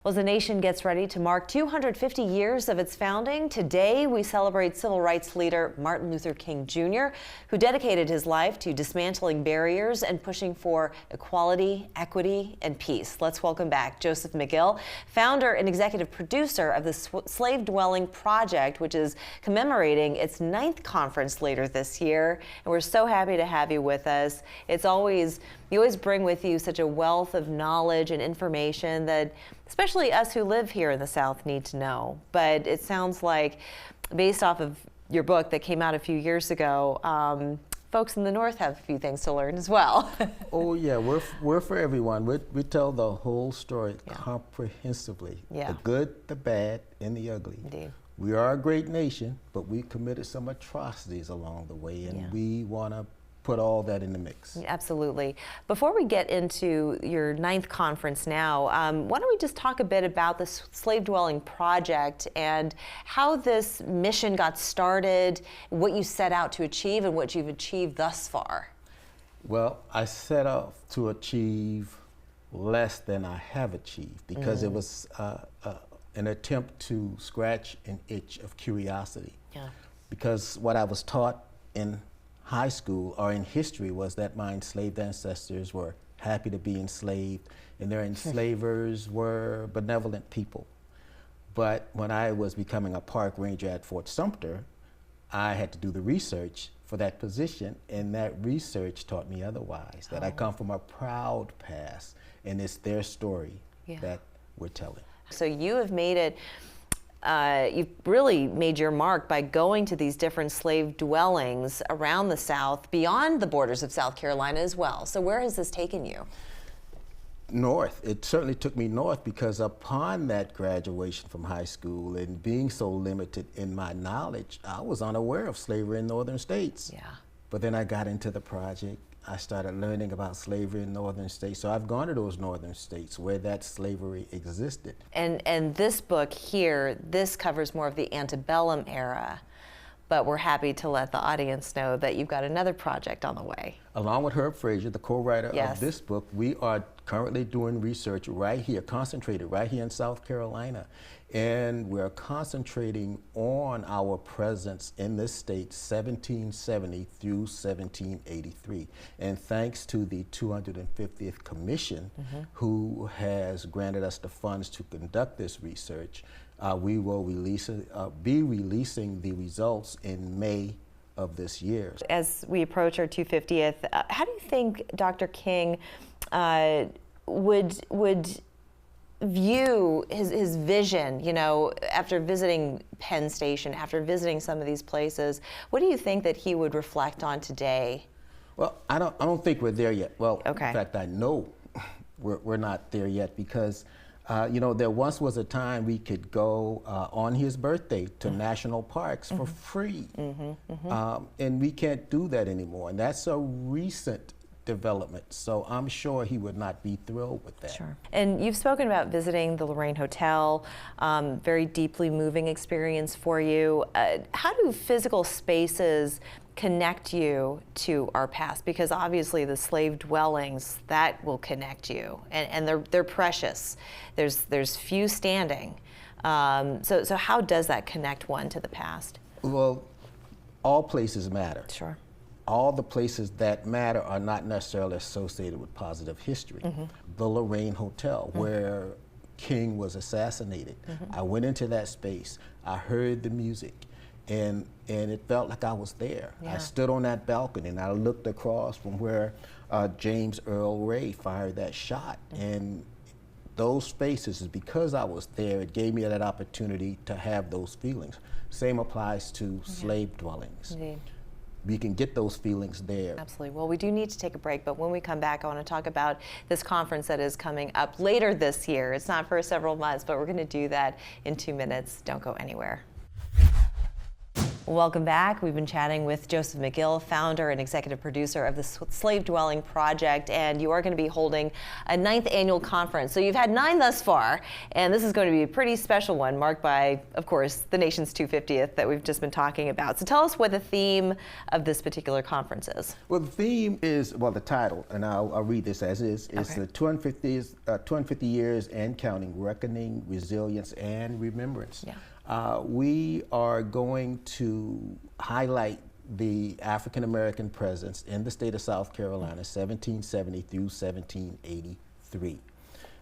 Well, as the nation gets ready to mark 250 years of its founding, today we celebrate civil rights leader Martin Luther King Jr., who dedicated his life to dismantling barriers and pushing for equality, equity, and peace. Let's welcome back Joseph McGill, founder and executive producer of the Slave Dwelling Project, which is commemorating its 9th conference later this year. And we're so happy to have you with us. You always bring with you such a wealth of knowledge and information that especially us who live here in the South need to know. But it sounds like, based off of your book that came out a few years ago, folks in the North have a few things to learn as well. Oh yeah, we're for everyone. We tell the whole story comprehensively. The good, the bad, and the ugly. Indeed. We are a great nation, but we committed some atrocities along the way, and we want to put all that in the mix. Absolutely. Before we get into your 9th conference now, why don't we just talk a bit about the Slave Dwelling Project and how this mission got started, what you set out to achieve, and what you've achieved thus far? Well, I set out to achieve less than I have achieved because it was an attempt to scratch an itch of curiosity. Because what I was taught in high school or in history was that my enslaved ancestors were happy to be enslaved and their enslavers were benevolent people. But when I was becoming a park ranger at Fort Sumter, I had to do the research for that position, and that research taught me otherwise, that I come from a proud past, and it's their story that we're telling. So you have made it you've really made your mark by going to these different slave dwellings around the South, beyond the borders of South Carolina as well. So where has this taken you? North. It certainly took me north because upon that graduation from high school and being so limited in my knowledge, I was unaware of slavery in northern states. But then I got into the project. I started learning about slavery in northern states. So I've gone to those northern states where that slavery existed. And this book here, this covers more of the antebellum era, but we're happy to let the audience know that you've got another project on the way. Along with Herb Frazier, the co-writer of this book, we are currently doing research right here, concentrated right here in South Carolina. And we're concentrating on our presence in this state 1770 through 1783. And thanks to the 250th Commission, who has granted us the funds to conduct this research, we will be releasing the results in May of this year. As we approach our 250th, how do you think Dr. King would view his vision, you know, after visiting Penn Station, after visiting some of these places? What do you think that he would reflect on today? Well, I don't think we're there yet. Well, in fact, I know we're not there yet because you know, there once was a time we could go on his birthday to national parks for free. And we can't do that anymore. And that's a recent development. So I'm sure he would not be thrilled with that. Sure. And you've spoken about visiting the Lorraine Hotel, very deeply moving experience for you. How do physical spaces connect you to our past? Because obviously the slave dwellings, that will connect you, and they're precious. There's few standing. So how does that connect one to the past? Well, all places matter. Sure. All the places that matter are not necessarily associated with positive history. The Lorraine Hotel, where King was assassinated. I went into that space. I heard the music. And it felt like I was there. I stood on that balcony and I looked across from where James Earl Ray fired that shot. And those spaces, because I was there, it gave me that opportunity to have those feelings. Same applies to slave dwellings. Indeed. We can get those feelings there. Absolutely. Well, we do need to take a break, but when we come back, I want to talk about this conference that is coming up later this year. It's not for several months, but we're going to do that in 2 minutes. Don't go anywhere. Welcome back. We've been chatting with Joseph McGill, founder and executive producer of the Slave Dwelling Project, and you are going to be holding a 9th annual conference. So you've had 9 thus far, and this is going to be a pretty special one, marked by, of course, the nation's 250th that we've just been talking about. So tell us what the theme of this particular conference is. Well, the theme is, well, the title, and I'll read this as is, the 250 years and counting, reckoning, resilience, and remembrance. Yeah. We are going to highlight the African American presence in the state of South Carolina, 1770 through 1783.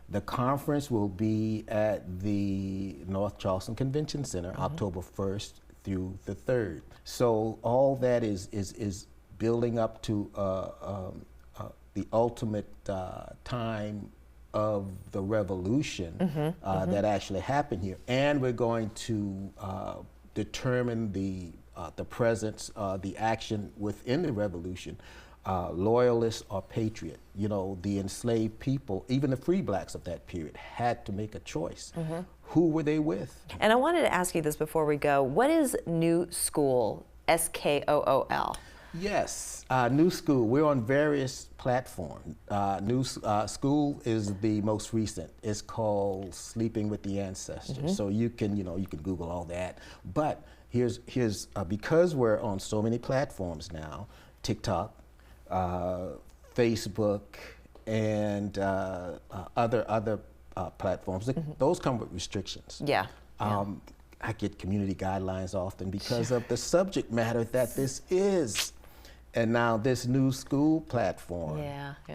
The conference will be at the North Charleston Convention Center, October 1st through the 3rd. So all that is building up to the ultimate time of the revolution that actually happened here, and we're going to determine the presence, the action within the revolution, loyalist or patriot. You know, the enslaved people, even the free blacks of that period, had to make a choice. Who were they with? And I wanted to ask you this before we go. What is New School, SKOOL? Yes, New School. We're on various platforms. New School is the most recent. It's called Sleeping with the Ancestors. So you can Google all that. But here's because we're on so many platforms now, TikTok, Facebook, and other platforms. Those come with restrictions. Yeah. I get community guidelines often because of the subject matter that this is. And now this New School platform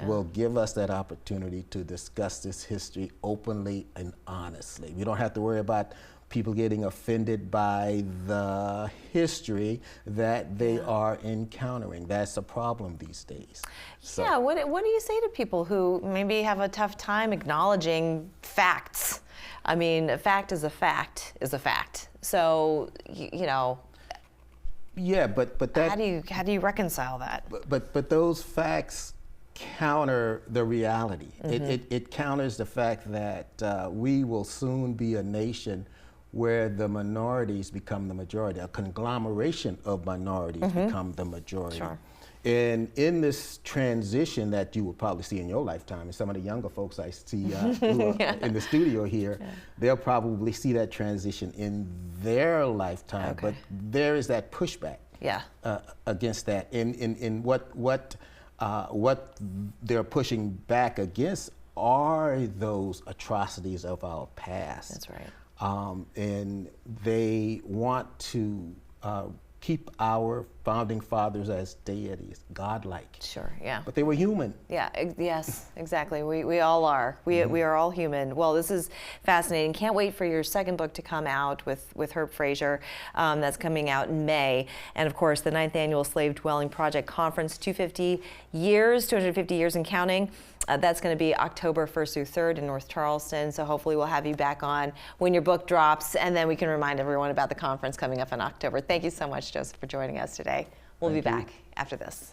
will give us that opportunity to discuss this history openly and honestly. We don't have to worry about people getting offended by the history that they are encountering. That's a problem these days. So, yeah, what do you say to people who maybe have a tough time acknowledging facts? I mean, a fact is a fact is a fact. So, you know. Yeah, but that. How do you reconcile that? But those facts counter the reality. It counters the fact that we will soon be a nation where the minorities become the majority. A conglomeration of minorities become the majority. Sure. And in this transition that you will probably see in your lifetime, and some of the younger folks I see who are in the studio here, they'll probably see that transition in their lifetime. But there is that pushback against that. In what they're pushing back against are those atrocities of our past. That's right. And they want to keep our founding fathers as deities, godlike. Sure, yeah. But they were human. Yeah, yes, exactly. We all are. We are all human. Well, this is fascinating. Can't wait for your second book to come out with Herb Fraser. That's coming out in May. And of course, the 9th Annual Slave Dwelling Project Conference, 250 years and counting. That's going to be October 1st through 3rd in North Charleston. So hopefully we'll have you back on when your book drops, and then we can remind everyone about the conference coming up in October. Thank you so much, Joseph, for joining us today. We'll be back after this.